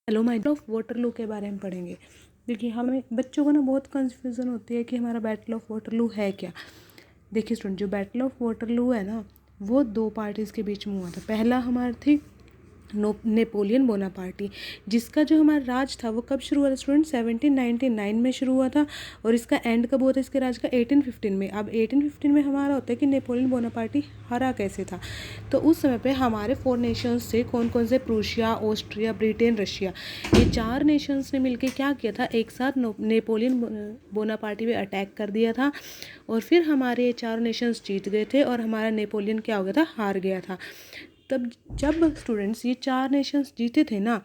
Hello battle of Waterloo के बारे में पढ़ेंगे। देखिए, हमें बच्चों को ना बहुत कन्फ्यूज़न होती है कि हमारा बैटल ऑफ वाटरलू है क्या। देखिए स्टूडेंट, जो बैटल ऑफ वाटरलू है ना, वो दो पार्टीज़ के बीच में हुआ था। पहला हमारा थी नेपोलियन बोनापार्टी, जिसका जो हमारा राज था वो कब शुरू हुआ था स्टूडेंट? 1799 में शुरू हुआ था। और इसका एंड कब हुआ था इसके राज का? 1815 में। अब 1815 में हमारा होता है कि नेपोलियन बोनापार्टी हरा कैसे था। तो उस समय पे हमारे 4 नेशंस थे। कौन कौन से? Prussia, Austria, Britain, Russia. ये 4 नेशंस ने मिलकर क्या किया था? एक साथ नेपोलियन बोनापार्टी पे अटैक कर दिया था। और फिर हमारे ये 4 नेशंस जीत गए थे और हमारा नेपोलियन क्या हो गया था? हार गया था। तब जब स्टूडेंट्स ये 4 नेशंस जीते थे ना,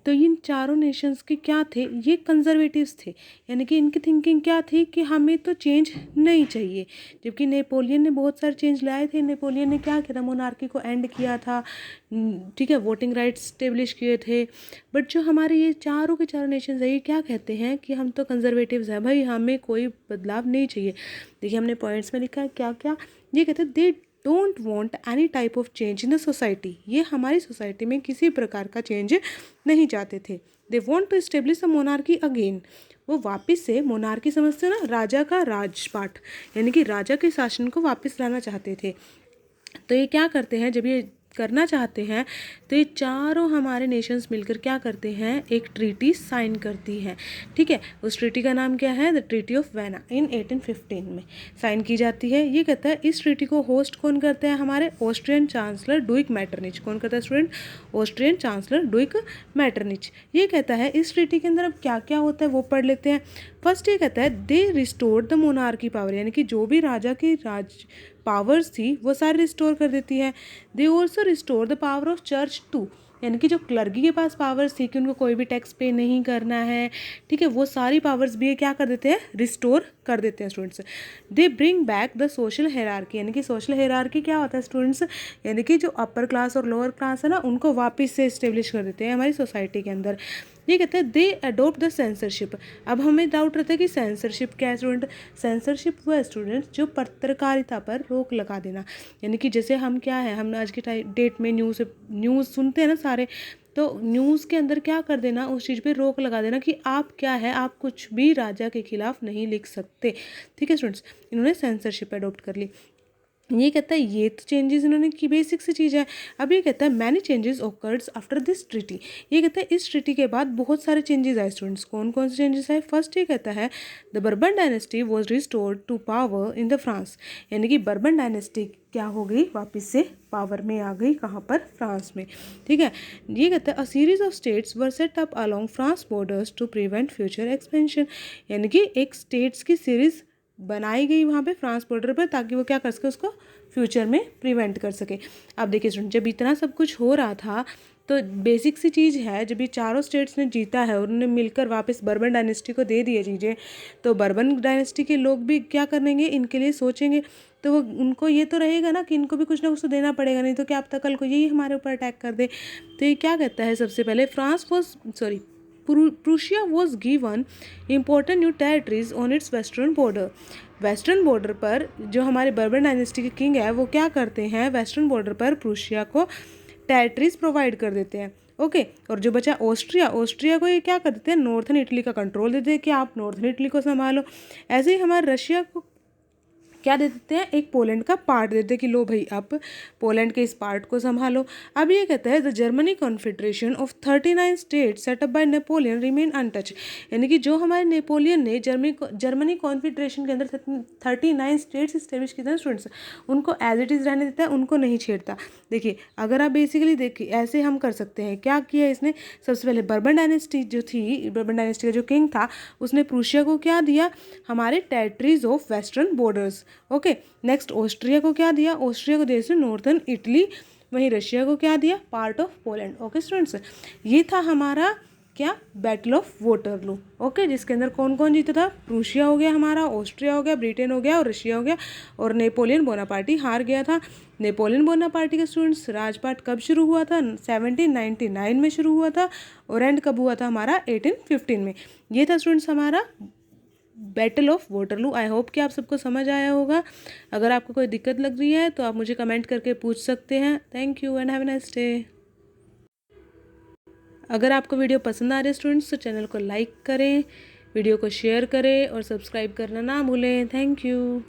तो इन चारों नेशंस के क्या थे? ये कंजर्वेटिव्स थे। यानी कि इनकी थिंकिंग क्या थी कि हमें तो चेंज नहीं चाहिए। जबकि नेपोलियन ने बहुत सारे चेंज लाए थे। नेपोलियन ने क्या किया था? मोनार्की को एंड किया था, ठीक है, वोटिंग राइट्स स्टेब्लिश किए थे। बट जो हमारे ये चारों के चारों नेशंस है, ये क्या कहते हैं कि हम तो कंजर्वेटिव्स हैं भाई, हमें कोई बदलाव नहीं चाहिए। देखिए, हमने पॉइंट्स में लिखा है क्या क्या। ये कहते हैं they don't want any type of change in the society. ये हमारी सोसाइटी में किसी प्रकार का चेंज नहीं चाहते थे। They want to establish a monarchy again. वो वापस से मोनार्की समझते हो ना, राजा का राजपाट, यानी कि राजा के शासन को वापस लाना चाहते थे। तो ये क्या करते हैं? जब ये करना चाहते हैं तो ये चारों हमारे नेशंस मिलकर क्या करते हैं? एक ट्रीटी साइन करती हैं, ठीक है। उस ट्रीटी का नाम क्या है? द ट्रीटी ऑफ वेना इन 1815 में साइन की जाती है। ये कहता है, इस ट्रीटी को होस्ट कौन करते हैं? हमारे ऑस्ट्रियन चांसलर डुइक मैटरनिच। कौन करता है student? Austrian chancellor duke Metternich. ये कहता है इस ट्रीटी के अंदर अब क्या क्या होता है वो पढ़ लेते हैं। फर्स्ट ये कहता है दे रिस्टोर्ड द मोनार्की पावर, यानी कि जो भी राजा की राज पावर्स थी वो सारी रिस्टोर कर देती है। They also restore the power of church too, यानी कि जो क्लर्गी के पास पावर्स थी कि उनको कोई भी टैक्स पे नहीं करना है, ठीक है, वो सारी पावर्स भी क्या कर देते हैं? रिस्टोर कर देते हैं students. They bring back the social hierarchy, यानी कि सोशल हेरार्की क्या होता है स्टूडेंट्स? यानी कि जो अपर क्लास और लोअर क्लास है ना, उनको वापस से इस्टेब्लिश कर देते हैं हमारी सोसाइटी के अंदर। ये कहते हैं दे अडोप्ट द सेंसरशिप। अब हमें डाउट रहता है कि सेंसरशिप क्या है स्टूडेंट? सेंसरशिप वो है स्टूडेंट जो पत्रकारिता पर रोक लगा देना। यानी कि जैसे हम क्या है, हम आज के डेट में न्यूज़ सुनते हैं ना सारे, तो न्यूज़ के अंदर क्या कर देना? उस चीज़ पे रोक लगा देना कि आप क्या है, आप कुछ भी राजा के खिलाफ नहीं लिख सकते, ठीक है स्टूडेंट्स। इन्होंने सेंसरशिप अडोप्ट कर ली। ये कहता है ये तो चेंजेस इन्होंने की, बेसिक सी चीज़ है। अब ये कहता है many changes occurred after this treaty. ये कहता है इस ट्रीटी के बाद बहुत सारे चेंजेस आए स्टूडेंट्स। कौन कौन से चेंजेस आए? फर्स्ट ये कहता है the Bourbon dynasty was restored to power in the France, यानी कि बर्बन डायनेस्टी क्या हो गई? वापस से पावर में आ गई। कहाँ पर? फ्रांस में, ठीक है। ये कहता है a series of states were set up along France borders to prevent future expansion, यानी कि एक स्टेट्स की सीरीज बनाई गई वहाँ पे फ्रांस बॉर्डर पर, ताकि वो क्या कर सके? उसको फ्यूचर में प्रिवेंट कर सके। अब देखिए स्टूडेंट, जब इतना सब कुछ हो रहा था तो बेसिक सी चीज़ है, जब ये चारों स्टेट्स ने जीता है और उन्होंने मिलकर वापस बर्बन डायनेस्टी को दे दिए चीज़ें, तो बर्बन डायनेस्टी के लोग भी क्या करेंगे? इनके लिए सोचेंगे। तो वो उनको ये तो रहेगा ना कि इनको भी कुछ ना कुछ तो देना पड़ेगा, नहीं तो क्या पता कल को यही हमारे ऊपर अटैक कर दे। तो ये क्या कहता है? सबसे पहले Prussia was given important new territories on it's western border. Western border पर जो हमारे बर्बन डायनेस्टी के किंग है वो क्या करते हैं? वेस्टर्न बॉर्डर पर प्रूशिया को टेरिटरीज प्रोवाइड कर देते हैं, ओके। और जो बचा ऑस्ट्रिया, ऑस्ट्रिया को ये क्या कर देते हैं? नॉर्थन इटली का कंट्रोल देते हैं कि आप नॉर्थन इटली को संभालो। ऐसे ही हमारे रशिया को क्या दे देते हैं? एक पोलैंड का पार्ट देते हैं कि लो भाई आप पोलैंड के इस पार्ट को संभालो। अब ये कहता है the Germany confederation of 39 state setup by Napoleon remain untouch, यानी कि जो हमारे नेपोलियन ने जर्मनी कॉन्फेडरेशन के अंदर 39 स्टेट्स इस्टेब्लिश किए थे स्टूडेंट्स, उनको एज इट इज़ रहने देता है, उनको नहीं छेड़ता। देखिए, अगर आप बेसिकली देखिए ऐसे हम कर सकते हैं। क्या किया इसने? सबसे पहले बर्बन डायनेस्टी जो थी, बर्बन डायनेस्टी का जो किंग था, उसने प्रूशिया को क्या दिया? हमारे territories of western borders, okay. Next Austria को क्या दिया? ऑस्ट्रिया को दिया नॉर्थन इटली। वहीं रशिया को क्या दिया? Part of Poland, okay students. ये था हमारा क्या? बैटल ऑफ वाटरलू, ओके, जिसके अंदर कौन कौन जीता था? प्रूशिया हो गया हमारा, ऑस्ट्रिया हो गया, ब्रिटेन हो गया और रशिया हो गया, और नेपोलियन बोनापार्टी हार गया था। नेपोलियन बोनापार्टी का स्टूडेंट्स राजपाट कब शुरू हुआ था? 1799 में शुरू हुआ था। और एंड कब हुआ था हमारा? 1815 में। ये था स्टूडेंट्स हमारा battle of Waterloo. I hope कि आप सबको समझ आया होगा। अगर आपको कोई दिक्कत लग रही है तो आप मुझे कमेंट करके पूछ सकते हैं। Thank you and have a nice day. अगर आपको वीडियो पसंद आ रही है स्टूडेंट्स तो चैनल को लाइक करें, वीडियो को शेयर करें और सब्सक्राइब करना ना भूलें। Thank you.